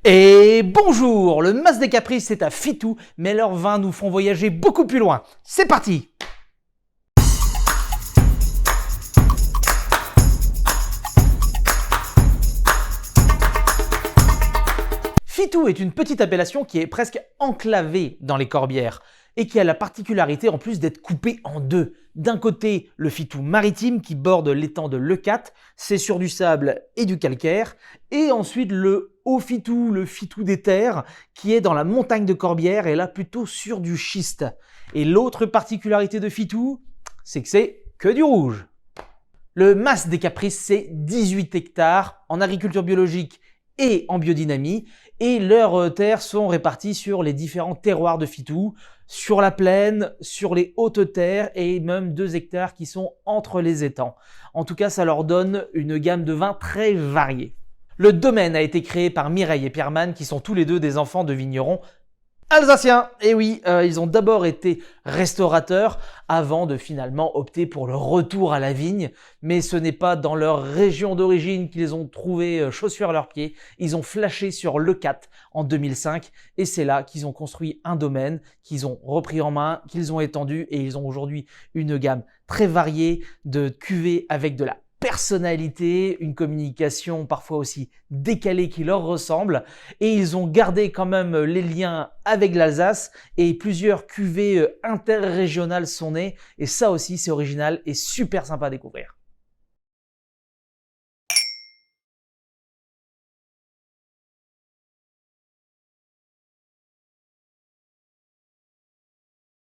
Et bonjour, le Mas des Caprices c'est à Fitou, mais leurs vins nous font voyager beaucoup plus loin. C'est parti! Fitou est une petite appellation qui est presque enclavée dans les Corbières et qui a la particularité en plus d'être coupée en deux. D'un côté, le Fitou maritime qui borde l'étang de Leucate, c'est sur du sable et du calcaire, et ensuite le Haut Fitou, le Fitou des terres, qui est dans la montagne de Corbières et là plutôt sur du schiste. Et l'autre particularité de Fitou, c'est que c'est que du rouge. Le Mas des Caprices, c'est 18 hectares en agriculture biologique et en biodynamie, et leurs terres sont réparties sur les différents terroirs de Fitou, sur la plaine, sur les hautes terres et même 2 hectares qui sont entre les étangs. En tout cas, ça leur donne une gamme de vins très variée. Le domaine a été créé par Mireille et Pierreman, qui sont tous les deux des enfants de vignerons alsaciens. Et oui, ils ont d'abord été restaurateurs avant de finalement opter pour le retour à la vigne. Mais ce n'est pas dans leur région d'origine qu'ils ont trouvé chaussures à leurs pieds. Ils ont flashé sur Leucate en 2005 et c'est là qu'ils ont construit un domaine qu'ils ont repris en main, qu'ils ont étendu et ils ont aujourd'hui une gamme très variée de cuvées avec de la personnalité, une communication parfois aussi décalée qui leur ressemble et ils ont gardé quand même les liens avec l'Alsace et plusieurs cuvées interrégionales sont nées et ça aussi c'est original et super sympa à découvrir.